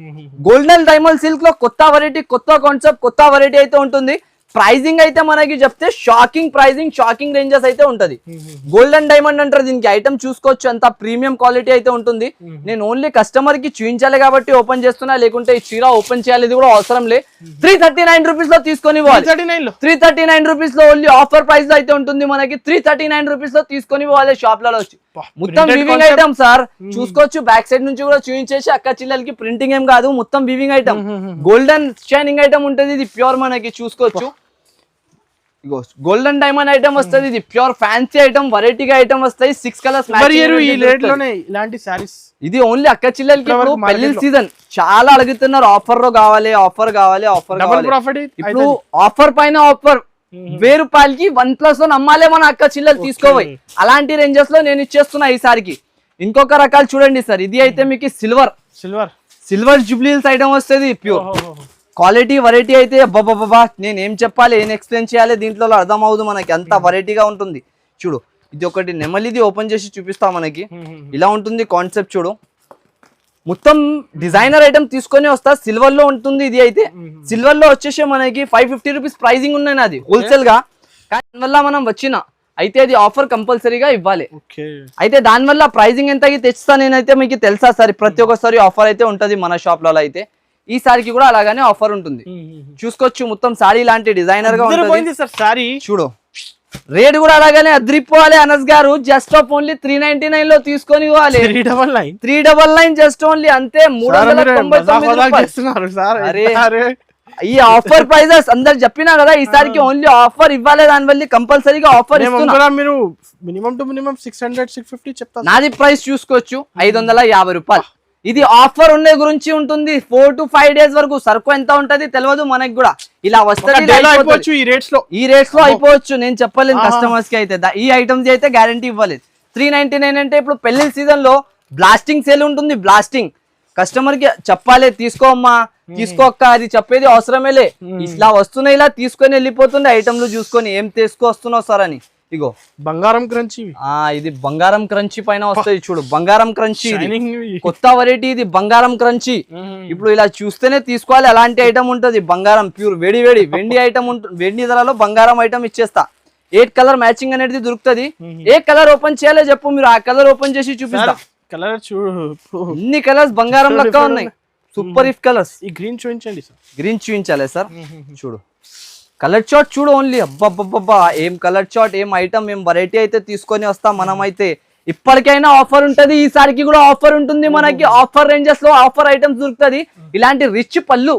గోల్డెన్ డైమండ్ సిల్క్ లో కొత్త వెరైటీ, కొత్త కాన్సెప్ట్, కొత్త వెరైటీ అయితే ఉంటుంది. ప్రైజింగ్ అయితే మనకి చెప్తే షాకింగ్ ప్రైజింగ్, షాకింగ్ రేంజెస్ అయితే ఉంటది. గోల్డెన్ డైమండ్ అంటారు దీనికి. ఐటమ్ చూసుకోవచ్చు అంత ప్రీమియం క్వాలిటీ అయితే ఉంటుంది. నేను ఓన్లీ కస్టమర్ కి చూపించాలి కాబట్టి ఓపెన్ చేస్తున్నా, లేకుంటే ఈ చీర ఓపెన్ చేయాలి ఇది కూడా అవసరం లే. 339 రూపీస్ లో తీసుకొని 339 రూపీస్ లో ఓన్లీ ఆఫర్ ప్రైస్ లో అయితే ఉంటుంది మనకి. 339 రూపీస్ లో తీసుకొని పోవాలి షాప్ లలో వచ్చి. మొత్తం వీవింగ్ ఐటమ్ సార్ చూసుకోవచ్చు. బ్యాక్ సైడ్ నుంచి కూడా చూపించేసి అక్క చిల్లలకి ప్రింటింగ్ ఏం కాదు, మొత్తం weaving item. Golden shining item ఉంటుంది ఇది ప్యూర్ మనకి. చూసుకోవచ్చు గోల్డెన్ డైమండ్ ఐటమ్ వస్తుంది. ఇది ప్యూర్ ఫ్యాన్సీ ఐటమ్, వెరైటీగా ఐటమ్ వస్తాయి. 6 కలర్స్. ఇది ఓన్లీ అక్క చిల్లలకి పెళ్లి సీజన్ చాలా అడుగుతున్నారు. ఆఫర్ లో కావాలి, ఆఫర్ కావాలి, ఆఫర్ కావాలి. ఇప్పుడు ఆఫర్ పైన ఆఫర్. 1000 రూపాయలకి 1+1 అమ్మాలే మన అక్క చిల్లలు తీసుకోవాలి. అలాంటి రేంజెస్ లో నేను ఇచ్చేస్తున్నా ఈసారికి. ఇంకొక రకాలు చూడండి సార్. ఇది అయితే మీకు సిల్వర్ జూబ్లీస్ ఐటమ్ వస్తుంది. ప్యూర్ క్వాలిటీ వెరైటీ అయితే బాబా నేను ఏం చెప్పాలి, ఏం ఎక్స్ప్లెయిన్ చేయాలి, దీంట్లో అర్థం అవుతుంది మనకి. అంత వెరైటీగా ఉంటుంది. చూడు ఇది ఒకటి నెమలిది ఓపెన్ చేసి చూపిస్తా మనకి. ఇలా ఉంటుంది కాన్సెప్ట్. చూడు మొత్తం డిజైనర్ ఐటమ్ తీసుకొని వస్తా. సిల్వర్ లో ఉంటుంది ఇది అయితే. సిల్వర్ లో వచ్చేసి మనకి 550 రూపీస్ ప్రైజింగ్ ఉన్నాయి నాది హోల్సేల్ గా. కానీ దానివల్ల మనం వచ్చిన అయితే అది ఆఫర్ కంపల్సరీగా ఇవ్వాలి. అయితే దానివల్ల ప్రైజింగ్ ఎంత తెచ్చుతా నేనైతే మీకు తెలుసా సార్. ప్రతి ఒక్కసారి ఆఫర్ అయితే ఉంటది మన షాప్ లో. అయితే ఈసారికి కూడా అలాగానే ఆఫర్ ఉంటుంది. చూసుకోవచ్చు మొత్తం సారీ లాంటి డిజైనర్ గా ఉంటుంది. చూడు రేట్ కూడా అలాగానే అద్రిపోవాలి. అనస్ గారు జస్ట్ ఆఫ్ ఓన్లీ 399 లో తీసుకొని ఇవ్వాలి. 399 జస్ట్ ఓన్లీ అంతే. 399. ఈ ఆఫర్ ప్రైజెస్ అందరు చెప్పినా కదా, ఈసారికి ఓన్లీ ఆఫర్ ఇవ్వాలి. దాని వల్ల కంపల్సరీగా ఆఫర్ ఇస్తున్నా. మీరు మినిమం టు మినిమం 600-650 చెప్తారు. నాది ప్రైస్ చూసుకోవచ్చు 550 రూపాయలు. ఇది ఆఫర్ ఉండే గురించి ఉంటుంది. 4 to 5 డేస్ వరకు. సరుకు ఎంత ఉంటది తెలియదు మనకి కూడా. ఇలా వస్తుంది ఈ రేట్స్ లో అయిపోవచ్చు. నేను చెప్పలేను కస్టమర్స్ కి అయితే. ఈ ఐటమ్స్ అయితే గ్యారంటీ ఇవ్వలేదు. 399 అంటే ఇప్పుడు పెళ్లి సీజన్ లో బ్లాస్టింగ్ సేల్ ఉంటుంది. బ్లాస్టింగ్ కస్టమర్ కి చెప్పాలి, తీసుకోమ్మా తీసుకోక్క, అది చెప్పేది అవసరమేలే. ఇలా వస్తున్నాయి, ఇలా తీసుకొని వెళ్ళిపోతుంది. ఐటమ్లు చూసుకొని ఏం తీసుకొస్తున్నావు సార్ అని. ఇగో బంగారం క్రంచీ. ఇది బంగారం క్రంచీ పైన వస్తుంది. చూడు బంగారం క్రంచీ కొత్త వెరైటీ. ఇది బంగారం క్రంచీ. ఇప్పుడు ఇలా చూస్తేనే తీసుకోవాలి. అలాంటి ఐటమ్ ఉంటది. బంగారం ప్యూర్ వేడి వెండి ఐటమ్ ఉంటుంది. వెండి ధరలో బంగారం ఐటమ్ ఇచ్చేస్తా. 8 కలర్ మ్యాచింగ్ అనేది దొరుకుతుంది. ఏ కలర్ ఓపెన్ చేయాలో చెప్పు, మీరు ఆ కలర్ ఓపెన్ చేసి చూపిస్తా. కలర్ చూడు, ఇన్ని కలర్స్ బంగారం లెక్క ఉన్నాయి. Super if colours. ఈ గ్రీన్ చూపించండి సార్. గ్రీన్ చూపించాలి సార్. చూడు కలర్ చార్ట్ చూడు ఓన్లీ. అబ్బబ్బబ్బా ఏం కలర్ చార్ట్, ఏం ఐటమ్, ఏం వెరైటీ అయితే తీసుకొని వస్తాం మనం అయితే. ఇప్పటికైనా ఆఫర్ ఉంటది, ఈసారికి కూడా ఆఫర్ ఉంటుంది మనకి. ఆఫర్ రేంజెస్ లో ఆఫర్ ఐటమ్స్ దొరుకుతుంది. ఇలాంటి రిచ్ పళ్ళు,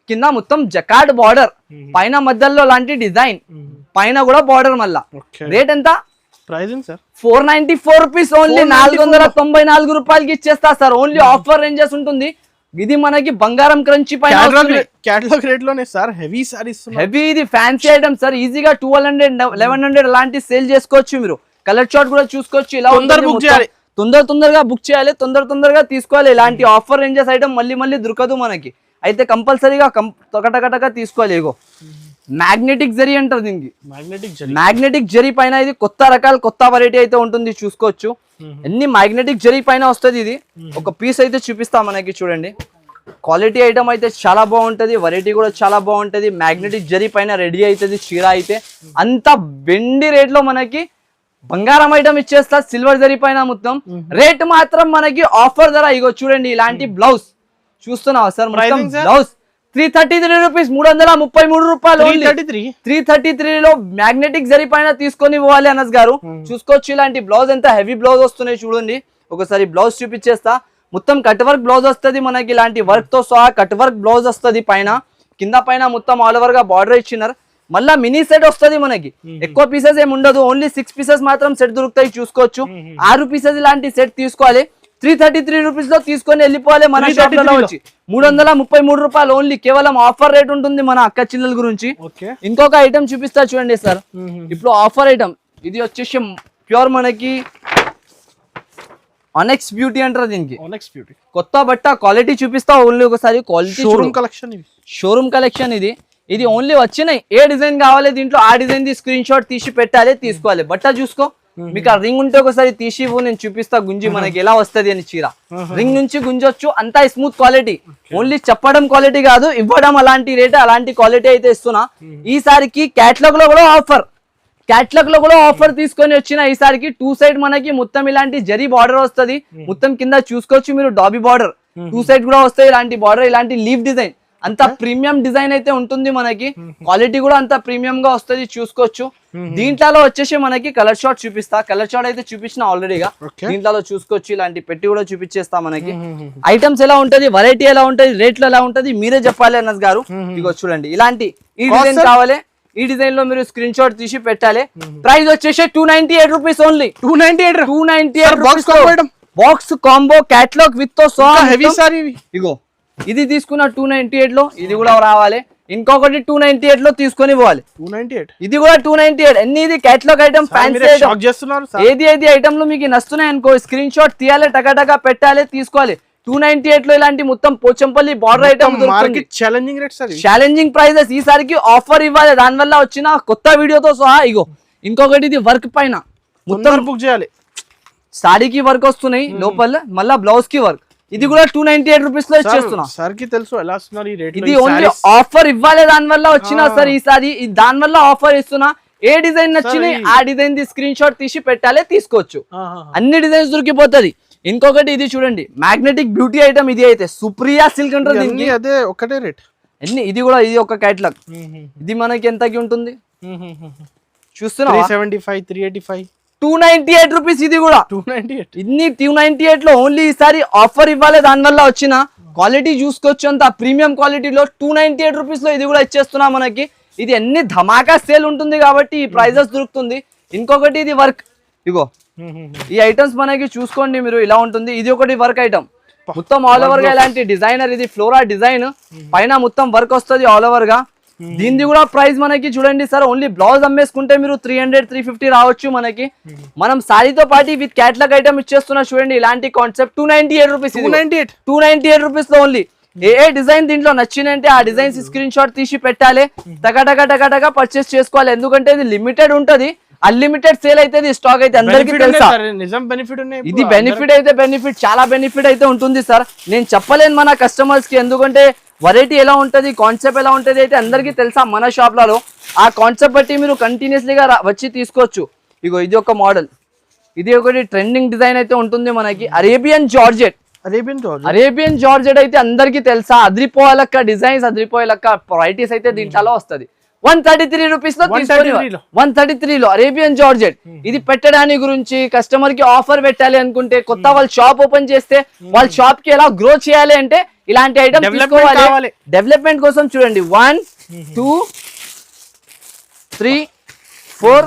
కింద మొత్తం జకార్డ్ బార్డర్, పైన మధ్యలో లాంటి డిజైన్, పైన కూడా బార్డర్. మళ్ళా రేట్ ఎంత? Pricing sir 494 rupees only. 494 రూపాయలకి ఇచ్చేస్తా సార్. ఓన్లీ ఆఫర్ రేంజెస్ ఉంటుంది. ఇది మనకి బంగారం క్రంచీ పైన కేటలాగ్ రేట్ లోనే సార్. Heavy saris, heavy. ఇది ఫ్యాన్సీ ఐటమ్ సార్. ఈజీగా 1200 1100 అలాంటి సేల్ చేసుకోవచ్చు మీరు. కలర్ చార్ట్ కూడా చూసుకోవచ్చు. ఇలా తొందరగా బుక్ చేయాలి, తొందరగా తీసుకోవాలి. ఇలాంటి ఆఫర్ రేంజెస్ ఐటమ్ మళ్ళీ దొరకదు మనకి. అయితే కంపల్సరీగా టక తీసుకోవాలి. ఇగో మ్యాగ్నెటిక్ జరీ అంటారు దీనికి. మ్యాగ్నెటిక్ జరీ పైన ఇది కొత్త వెరైటీ అయితే ఉంటుంది, చూసుకోవచ్చు. ఎన్ని మ్యాగ్నెటిక్ జరీ పైన వస్తుంది. ఇది ఒక పీస్ అయితే చూపిస్తా మనకి, చూడండి. క్వాలిటీ ఐటమ్ అయితే చాలా బాగుంటది, వెరైటీ కూడా చాలా బాగుంటది. మ్యాగ్నెటిక్ జరీ పైన రెడీ అవుతుంది చీర అయితే. అంత బెండి రేట్ లో మనకి బంగారం ఐటమ్ ఇచ్చేస్తా, సిల్వర్ జరీ పైన మొత్తం. రేట్ మాత్రం మనకి ఆఫర్ ధర. ఇగో చూడండి, ఇలాంటి బ్లౌజ్ చూస్తున్నావా సార్? మొత్తం బ్లౌజ్ 333 రూపీస్, 333 రూపాయలు. 333 లో మ్యాగ్నెటిక్ జరీ పైన తీసుకొని పోవాలి అనస్ గారు. చూసుకోవచ్చు ఇలాంటి బ్లౌజ్ ఎంత హెవీ బ్లౌజ్ వస్తున్నాయి చూడండి. ఒకసారి బ్లౌజ్ చూపించేస్తా. మొత్తం కట్ వర్క్ బ్లౌజ్ వస్తుంది మనకి, ఇలాంటి వర్క్ తో సహా కట్ వర్క్ బ్లౌజ్ వస్తుంది. పైన కింద పైన మొత్తం ఆల్ ఓవర్ గా బార్డర్ ఇచ్చినారు. మళ్ళా మినీ సెట్ వస్తుంది మనకి, ఎక్కువ పీసెస్ ఏమి ఉండదు, ఓన్లీ 6 పీసెస్ మాత్రం సెట్ దొరుకుతాయి. చూసుకోవచ్చు 6 పీసెస్ ఇలాంటి సెట్ తీసుకోవాలి. 333 రూపీస్ లో తీసుకొని వెళ్ళిపోవాలి మన షాప్ లో వచ్చి. 333 రూపాయలు ఓన్లీ, కేవలం ఆఫర్ రేట్ ఉంటుంది మన అక్క చిల్లల గురించి. ఇంకొక ఐటమ్ చూపిస్తా చూడండి సార్. ఇప్పుడు ఆఫర్ ఐటమ్ ఇది వచ్చేసి ప్యూర్ మనకి ఆనెక్స్ బ్యూటీ అంటారు దీనికి. కొత్త బట్ట క్వాలిటీ చూపిస్తా ఓన్లీ ఒకసారి. క్వాలిటీ షోరూమ్ కలెక్షన్ ఇది ఓన్లీ వచ్చినాయి. ఏ డిజైన్ కావాలి దీంట్లో ఆ డిజైన్ ది స్క్రీన్ షాట్ తీసి పెట్టాలి, తీసుకోవాలి. బట్ట చూసుకో, మీకు ఆ రింగ్ ఉంటే ఒకసారి తీసి నేను చూపిస్తా గుంజి మనకి ఎలా వస్తది అని. చీర రింగ్ నుంచి గుంజొచ్చు, అంతా స్మూత్ క్వాలిటీ. ఓన్లీ చెప్పడం క్వాలిటీ కాదు, ఇవ్వడం అలాంటి రేట్, అలాంటి క్వాలిటీ అయితే ఇస్తున్నా. ఈసారికి క్యాటలాగ్ లో కూడా ఆఫర్ తీసుకొని వచ్చిన. ఈసారికి 2 సైడ్ మనకి మొత్తం ఇలాంటి జరీ బార్డర్ వస్తుంది. మొత్తం కింద చూసుకోవచ్చు మీరు, డాబీ బార్డర్ 2 సైడ్ కూడా వస్తాయి. ఇలాంటి బార్డర్, ఇలాంటి లీఫ్ డిజైన్, అంత ప్రీమియం డిజైన్ అయితే ఉంటుంది మనకి. క్వాలిటీ కూడా అంత ప్రీమియం గా వస్తుంది, చూసుకోవచ్చు. దీంట్లో వచ్చేసి మనకి కలర్ షార్ట్ చూపిస్తా. కలర్ షార్ట్ అయితే చూపించిన ఆల్రెడీగా. దీంట్లో చూసుకోవచ్చు, ఇలాంటి పెట్టి కూడా చూపించేస్తా మనకి. ఐటమ్స్ ఎలా ఉంటది, వెరైటీ ఎలా ఉంటది, రేట్లు ఎలా ఉంటది మీరే చెప్పాలి అన్నస్ గారు. ఇగో చూడండి, ఇలాంటి ఈ డిజైన్ కావాలి, ఈ డిజైన్ లో మీరు స్క్రీన్ షాట్ తీసి పెట్టాలి. ప్రైస్ వచ్చేసి 298 rupees only. 298 box combo catalogue with తో హెవీ సారీ. ఇగో ఇది తీసుకున్న 298 లో, ఇది కూడా రావాలి. ఇంకొకటి 298 లో తీసుకొని పోవాలి. 298 ఇది కూడా 298. అన్ని ఇది క్యాటలాగ్ ఐటమ్, ఫ్యాన్సీ ఏది ఐటమ్ లో మీకు నస్తున్నాయి అనుకో, స్క్రీన్ షాట్ తీయాలి, టకా పెట్టాలి, తీసుకోవాలి. 298 లో ఇలాంటి మొత్తం Pochampally border item challenging prices. ఈసారికి ఆఫర్ ఇవ్వాలి, దాని వల్ల వచ్చిన కొత్త వీడియోతో సహా. ఇగో ఇంకొకటి, ఇది వర్క్ పైన మొత్తం బుక్ చేయాలి. సాడీకి వర్క్ వస్తున్నాయి లోపల, మళ్ళా బ్లౌజ్ కి వర్క్. ఇది కూడా 298 రూపీస్ లో ఇచ్చేస్తున్నా. ఇది ఓన్లీ ఆఫర్ ఇవ్వాలి, దాని వల్ల వచ్చిన సార్. ఈసారి దాని వల్ల ఆఫర్ ఇస్తున్నా. ఏ డిజైన్ నచ్చినాయి ఆ డిజైన్ ది స్క్రీన్ షాట్ తీసి పెట్టాలి, తీసుకోవచ్చు. అన్ని డిజైన్స్ దొరికిపోతుంది. ఇంకొకటి ఇది చూడండి, మ్యాగ్నెటిక్ బ్యూటీ ఐటమ్. ఇది అయితే సుప్రియా సిల్క్ అంటారు దీనికి. అదే ఒకటే రేట్ అన్ని. ఇది కూడా ఇది ఒక క్యాటలాగ్. ఇది మనకి ఎంతకి ఉంటుంది చూస్తున్నా, 375, 385, 298 రూపీస్. ఇది కూడా 298. ఇన్ని 298 లో ఓన్లీ ఈసారి ఆఫర్ ఇవ్వాలి, దాని వల్ల వచ్చిన క్వాలిటీ చూసుకోవచ్చు. అంత ప్రీమియం క్వాలిటీలో 298 రూపీస్ లో ఇది కూడా ఇచ్చేస్తున్నా మనకి. ఇది అన్ని ధమాకా సేల్ ఉంటుంది కాబట్టి ఈ ప్రైజెస్ దొరుకుతుంది. ఇంకొకటి ఇది వర్క్. ఇగో ఈ ఐటమ్స్ మనకి చూసుకోండి మీరు, ఇలా ఉంటుంది. ఇది ఒకటి వర్క్ ఐటమ్, మొత్తం ఆల్ ఓవర్ గా ఇలాంటి డిజైనర్. ఇది ఫ్లోరా డిజైన్ పైన మొత్తం వర్క్ వస్తుంది ఆల్ ఓవర్ గా. దీనిది కూడా ప్రైస్ మనకి చూడండి సార్, ఓన్లీ బ్లౌజ్ అమ్మేసుకుంటే మీరు 300, 350 రావచ్చు మనకి. మనం సారీతో పాటు విత్ క్యాటలాగ్ ఐటమ్ ఇచ్చేస్తున్నా చూడండి. ఇలాంటి కాన్సెప్ట్ 298 రూపీస్. 298 రూపీస్ లో ఓన్లీ. ఏ డిజైన్ దీంట్లో నచ్చినంటే ఆ డిజైన్స్ స్క్రీన్ షాట్ తీసి పెట్టాలి, టకా పర్చేస్ చేసుకోవాలి. ఎందుకంటే ఇది లిమిటెడ్ ఉంటది, అన్లిమిటెడ్ సేల్ అయితే స్టాక్ అయితే అందరికీ తెలుసా. ఇది బెనిఫిట్ అయితే చాలా బెనిఫిట్ అయితే ఉంటుంది సార్. నేను చెప్పలేను మన కస్టమర్స్ కి, ఎందుకంటే వెరైటీ ఎలా ఉంటది, కాన్సెప్ట్ ఎలా ఉంటది అయితే అందరికీ తెలుసా మన షాప్లలో. ఆ కాన్సెప్ట్ బట్టి మీరు కంటిన్యూస్లీగా వచ్చి తీసుకోవచ్చు. ఇగో ఇది ఒక మోడల్, ఇది ఒకటి ట్రెండింగ్ డిజైన్ అయితే ఉంటుంది మనకి. అరేబియన్ జార్జెట్ అయితే అందరికీ తెలుసా. అదిరిపోయేలక్క డిజైన్స్, అదిరిపోయేలక్క వెరైటీస్ అయితే దీంట్లో వస్తుంది. 133 రూపీస్ లో 133 లో అరేబియన్ జార్జెట్. ఇది పెట్టడానికి గురించి కస్టమర్ కి ఆఫర్ పెట్టాలి అనుకుంటే, కొత్త వాళ్ళు షాప్ ఓపెన్ చేస్తే వాళ్ళ షాప్ కి ఎలా గ్రో చేయాలి అంటే ఇలాంటి ఐటమ్ తీసుకోవాలి. డెవలప్మెంట్ కోసం చూడండి, 1, 2, 3, 4,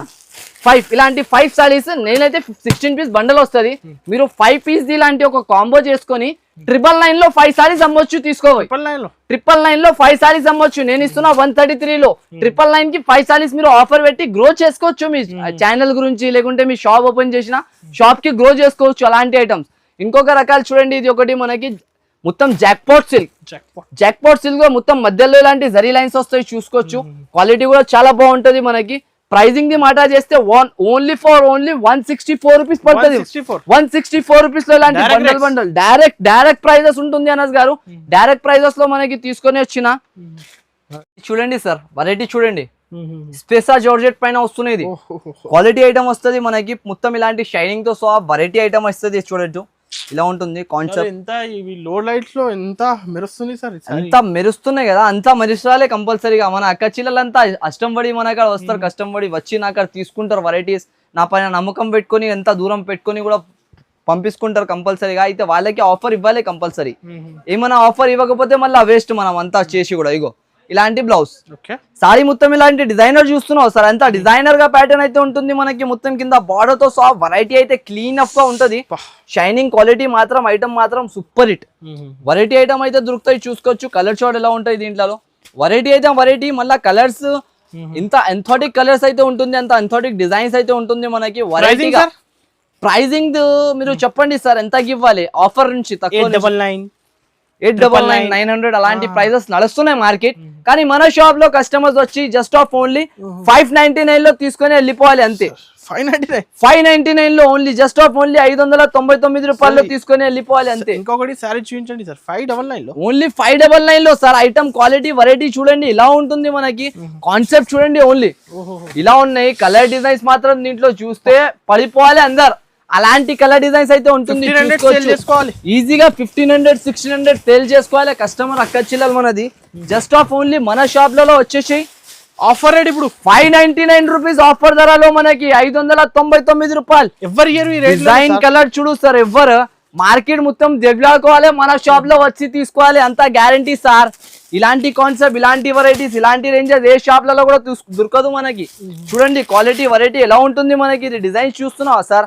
5 ఇలాంటి 5 సారీస్. నేనైతే 16 పీస్ బండల్ వస్తుంది. మీరు 5 పీస్ ఇలాంటి ఒక కాంబో చేసుకొని 999 లో 5 సారీస్ అమ్మొచ్చు, తీసుకోవాలి. 999 లో 5 సారీస్ అమ్మొచ్చు. నేను ఇస్తున్నా 133 లో 999 కి 5 సారీస్ మీరు ఆఫర్ పెట్టి గ్రో చేసుకోవచ్చు. మీ ఛానల్ గురించి లేకుంటే మీ షాప్ ఓపెన్ చేసిన షాప్ కి గ్రో చేసుకోవచ్చు అలాంటి ఐటమ్స్. ఇంకొక రకాలు చూడండి, ఇది ఒకటి మనకి మొత్తం జాక్పాట్ సిల్క్ లో మొత్తం మధ్యలో ఇలాంటి జరీ లైన్స్ వస్తాయి, చూసుకోవచ్చు. క్వాలిటీ కూడా చాలా బాగుంటది మనకి. ప్రైజింగ్ ది మాట చేస్తే ఓన్లీ 164 రూపీస్ పడుతుంది. 164 రూపీస్ లో ఇలాంటి బండల్ డైరెక్ట్ ప్రైజెస్ ఉంటుంది అనస్ గారు. డైరెక్ట్ ప్రైజెస్ లో మనకి తీసుకొని వచ్చిన చూడండి సార్, వెరైటీ చూడండి. స్పేసా జార్జెట్ పైన వస్తున్నది, క్వాలిటీ ఐటమ్ వస్తుంది మనకి. మొత్తం ఇలాంటి షైనింగ్ తో సహా వెరైటీ ఐటమ్ వస్తుంది. చూడొచ్చు ఇలా ఉంటుంది కాన్సెప్ట్. లో లైట్స్ లో ఎంత మెరుస్తుంది సార్, అంతా మెరుస్తున్నాయి కదా, అంతా మెరుస్తాలే కంపల్సరీగా. మన అక్క చిల్లలంతా అష్టం పడి మన అక్కడ వస్తారు, కష్టం పడి వచ్చి నా అక్కడ తీసుకుంటారు వెరైటీస్. నా పైన నమ్మకం పెట్టుకొని ఎంత దూరం పెట్టుకొని కూడా పంపించుకుంటారు కంపల్సరీగా. అయితే వాళ్ళకి ఆఫర్ ఇవ్వాలి కంపల్సరీ. ఏమైనా ఆఫర్ ఇవ్వకపోతే మళ్ళీ వేస్ట్ మనం అంతా చేసి కూడా. ఇగో ఇలాంటి బ్లౌజ్ సారీ మొత్తం ఇలాంటి డిజైనర్ చూస్తున్నావు సార్, అంతా డిజైనర్ గా ప్యాటర్న్ అయితే ఉంటుంది మనకి. మొత్తం కింద బార్డర్ తో సహా వెరైటీ అయితే క్లీన్ అప్ గా ఉంటది. షైనింగ్ క్వాలిటీ మాత్రం ఐటమ్ మాత్రం సూపర్ హిట్. వెరైటీ ఐటమ్ అయితే దొరుకుతాయి, చూసుకోవచ్చు. కలర్ షార్ట్ ఎలా ఉంటాయి దీంట్లో. వెరైటీ అయితే వెరైటీ, మళ్ళీ కలర్స్ ఇంత ఎంథోటిక్ కలర్స్ అయితే ఉంటుంది, అంత ఎంథోటిక్ డిజైన్స్ అయితే ఉంటుంది మనకి. వెరైటీగా ప్రైజింగ్ మీరు చెప్పండి సార్, ఎంతకి ఇవ్వాలి ఆఫర్ నుంచి? తక్కువ 899 900 అలాంటి ప్రైజెస్ నడుస్తున్నాయి మార్కెట్. కానీ మన షాప్ లో కస్టమర్స్ వచ్చి జస్ట్ ఆఫ్ ఓన్లీ 599 లో తీసుకొని వెళ్ళిపోవాలి అంతే. 599 లో ఓన్లీ జస్ట్ ఆఫ్ ఓన్లీ 599 రూపాయల్లో తీసుకొని వెళ్ళిపోవాలి అంతే. ఇంకొకటి సారీ చూపించండి సార్, 599 లో ఓన్లీ 599 లో సార్. ఐటమ్ క్వాలిటీ వెరైటీ చూడండి ఇలా ఉంటుంది మనకి. కాన్సెప్ట్ చూడండి, ఓన్లీ ఇలా ఉన్నాయి. కలర్ డిజైన్స్ మాత్రం దీంట్లో చూస్తే పడిపోవాలి అందరు. అలాంటి కలర్ డిజైన్స్ అయితే ఉంటుంది. ఈజీగా 1500 1600 సేల్ చేసుకోవాలి కస్టమర్ అక్క చిల్లలు మనది. జస్ట్ ఆఫ్ ఓన్లీ మన షాప్ లలో వచ్చేసి ఆఫర్ రేట్ ఇప్పుడు 599 రూపీస్ ఆఫర్ ధరలో మనకి 599 రూపాయలు. డిజైన్ కలర్ చూడు సార్, ఎవరు మార్కెట్ మొత్తం దెబ్బలాడుకోవాలి, మన షాప్ లో వచ్చి తీసుకోవాలి, అంతా గ్యారంటీ సార్. ఇలాంటి కాన్సెప్ట్, ఇలాంటి వెరైటీస్, ఇలాంటి రేంజెస్ ఏ షాప్లలో కూడా దొరకదు మనకి. చూడండి క్వాలిటీ వెరైటీ ఎలా ఉంటుంది మనకి. ఇది డిజైన్స్ చూస్తున్నావా సార్,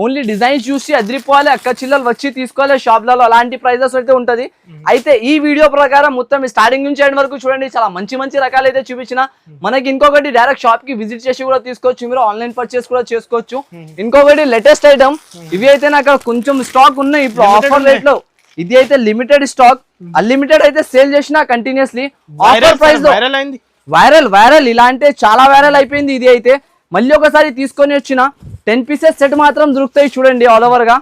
ఓన్లీ డిజైన్స్ చూసి అదిరిపోవాలి, అక్క చిల్లలు వచ్చి తీసుకోవాలి షాప్లలో. అలాంటి ప్రైజెస్ అయితే ఉంటది. అయితే ఈ వీడియో ప్రకారం మొత్తం స్టార్టింగ్ నుంచి ఎండ్ వరకు చూడండి, చాలా మంచి మంచి రకాలు అయితే చూపించిన మనకి. ఇంకొకటి డైరెక్ట్ షాప్ కి విజిట్ చేసి కూడా తీసుకోవచ్చు, మీరు ఆన్లైన్ పర్చేస్ కూడా చేసుకోవచ్చు. ఇంకొకటి లేటెస్ట్ ఐటమ్, ఇవి అయితే నాకు కొంచెం స్టాక్ ఉన్నాయి ఇప్పుడు ఆఫర్ రేట్ లో. ఇది అయితే లిమిటెడ్ స్టాక్, అన్లిమిటెడ్ అయితే సేల్ చేసిన కంటిన్యూస్లీ ఆఫర్ ప్రైస్ లో. వైరల్ ఇలా అంటే చాలా వైరల్ అయిపోయింది. ఇది అయితే మళ్ళీ ఒకసారి తీసుకొని వచ్చిన 10 పీసెస్ సెట్ మాత్రం దొరుకుతాయి చూడండి. ఆల్ ఓవర్ గా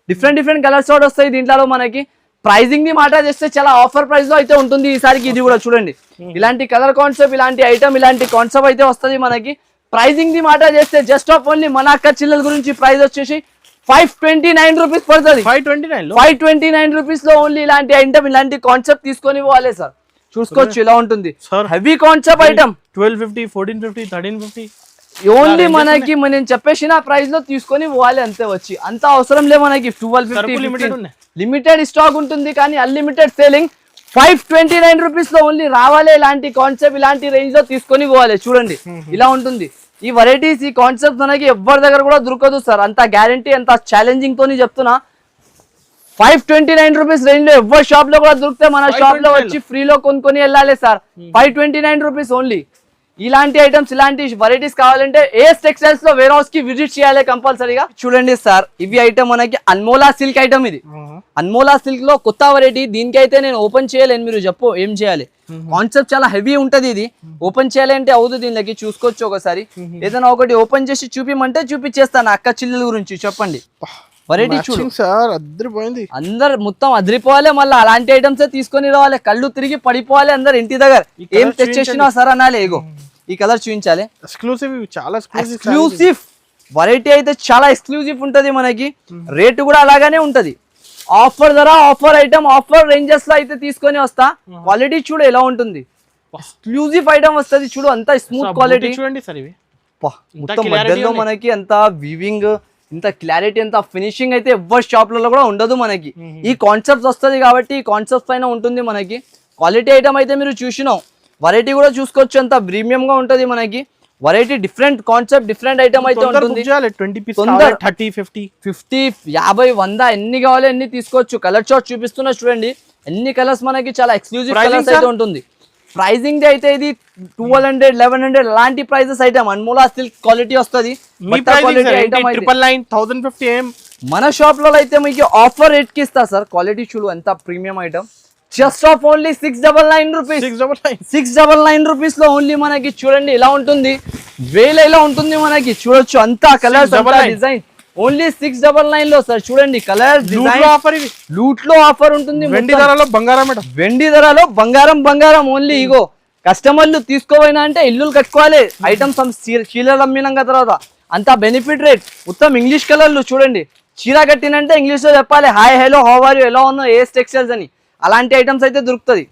డిఫరెంట్ కలర్స్ కూడా వస్తాయి దీంట్లో మనకి. ప్రైజింగ్ ని మాట చేస్తే చాలా ఆఫర్ ప్రైస్ లో అయితే ఉంటుంది ఈసారికి. ఇది కూడా చూడండి, ఇలాంటి కలర్ కాన్సెప్ట్, ఇలాంటి ఐటమ్, ఇలాంటి కాన్సెప్ట్ అయితే వస్తుంది మనకి. ప్రైజింగ్ ని మాట చేస్తే జస్ట్ ఆఫ్ ఓన్లీ మన అక్క చిల్లల గురించి ప్రైస్ వచ్చేసి 529 రూపీస్ పడుతుంది. 529 రూపీస్ లో ఓన్లీ ఇలాంటి ఐటమ్, ఇలాంటి కాన్సెప్ట్ తీసుకొని పోవాలి సార్. చూసుకోవచ్చు ఇలా ఉంటుంది హెవీ కాన్సెప్ట్ ఐటమ్. 1250 1450 1350 ఓన్లీ మనకి నేను చెప్పేసిన ప్రైస్ లో తీసుకొని పోవాలి అంతే. వచ్చి అంత అవసరం లే మనకి. 1250 లిమిటెడ్ స్టాక్ ఉంటుంది, కానీ అన్లిమిటెడ్ సేలింగ్. 529 రూపీస్ లో ఓన్లీ రావాలి. ఇలాంటి కాన్సెప్ట్, ఇలాంటి రేంజ్ లో తీసుకొని పోవాలి. చూడండి ఇలా ఉంటుంది ఈ వెరైటీస్, ఈ కాన్సెప్ట్ మనకి ఎవరి దగ్గర కూడా దొరకదు సార్, అంత గ్యారంటీ, అంత ఛాలెంజింగ్ తోని చెప్తున్నా. 529 రూపీస్ రేంజ్ లో ఎవరి షాప్ లో కూడా దొరికితే మన షాప్ లో వచ్చి ఫ్రీలో కొనుక్కొని వెళ్ళాలి సార్. 529 rupees only. ఇలాంటి ఐటమ్స్, ఇలాంటి వెరైటీస్ కావాలంటే ఏఎస్ టెక్స్టైల్స్ లో వేర్ హౌస్ కి విజిట్ చేయాలి కంపల్సరీగా. చూడండి సార్, ఇవి ఐటమ్ మనకి అన్మోలా సిల్క్ ఐటమ్. ఇది అన్మోలా సిల్క్ లో కొత్త వెరైటీ. దీనికైతే నేను ఓపెన్ చేయలేను, మీరు చెప్పు ఏం చేయాలి. కాన్సెప్ట్ చాలా హెవీ ఉంటది. ఇది ఓపెన్ చేయాలి అంటే అవుతుంది. దీనిలోకి చూసుకోవచ్చు ఒకసారి. ఏదైనా ఒకటి ఓపెన్ చేసి చూపిమంటే చూపించేస్తాను. అక్క చిల్లల గురించి చెప్పండి. వెరైటీ చూడు సార్, అదిరిపోయింది. అందరు మొత్తం అదిరిపోవాలి. మళ్ళీ అలాంటి ఐటమ్స్ తీసుకొని రావాలి, కళ్ళు తిరిగి పడిపోవాలి అందరు ఇంటి దగ్గర. ఏం తెచ్చేసినా సార్ అనాలి. ఏగో ఈ కలర్ చూపించాలి. ఎక్స్క్లూసివ్ వెరైటీ అయితే చాలా ఎక్స్క్లూజివ్ ఉంటది మనకి. రేటు కూడా అలాగానే ఉంటది. ఆఫర్ ధర, ఆఫర్ ఐటమ్, ఆఫర్ రేంజెస్ లో అయితే తీసుకొని వస్తా. క్వాలిటీ చూడు ఎలా ఉంటుంది. ఎక్స్క్లూజివ్ ఐటమ్ వస్తుంది చూడు, అంత స్మూత్ క్వాలిటీ చూడండి సార్. ఇవి మొత్తం మధ్యలో మనకి అంత వీవింగ్, ఇంత క్లారిటీ, అంత ఫినిషింగ్ అయితే ఎవరి షాప్లలో కూడా ఉండదు మనకి. ఈ కాన్సెప్ట్స్ వస్తుంది కాబట్టి ఈ కాన్సెప్ట్ పైన ఉంటుంది మనకి. క్వాలిటీ ఐటమ్ అయితే మీరు చూసినాం, వెరైటీ కూడా చూసుకోవచ్చు, అంత ప్రీమియం గా ఉంటది మనకి. Variety different concept different item అయితే ఉంటుంది 20 పీస్ తొందర 30 50 50 50 100 ఎన్ని కావాలో ఎన్ని తీసుకోవచ్చు. కలర్ చార్ట్ చూపిస్తున్నా చూడండి, ఎన్ని కలర్స్ మనకి చాలా ఎక్స్క్లూజివ్ కలర్స్ అయితే ఉంటుంది. ప్రైజింగ్ అయితే ఇది 1200 1100 అలాంటి ప్రైజెస్ ఐటమ్. అన్మోలా సిల్క్ క్వాలిటీ వస్తుంది. మన షాప్ లో అయితే మీకు ఆఫర్ రేట్ కి ఇస్తా సార్. క్వాలిటీ చూడు ఎంత premium item. Just off only 699 rupees. 699 rupees లో ఓన్లీ మనకి చూడండి ఇలా ఉంటుంది. వేల ఇలా ఉంటుంది మనకి చూడొచ్చు. అంతా కలర్స్ డిజైన్ ఓన్లీ 699 లో సార్. చూడండి కలర్ లూట్ లో ఆఫర్ ఉంటుంది. వెండి ధరలో బంగారం, వెండి ధరలో బంగారం ఓన్లీ. ఇగో కస్టమర్లు తీసుకోపోయినా అంటే ఇల్లులు కట్టుకోవాలి. ఐటమ్స్ చీరలు అమ్మినాక తర్వాత అంతా బెనిఫిట్ రేట్. మొత్తం ఇంగ్లీష్ కలర్లు చూడండి. చీర కట్టినంటే ఇంగ్లీష్ లో చెప్పాలి, hi hello how are you, ఎలా ఉన్నావు, ఏఎస్ టెక్స్టైల్స్ అని. అలాంటి ఐటమ్స్ అయితే దొరుకుతుంది.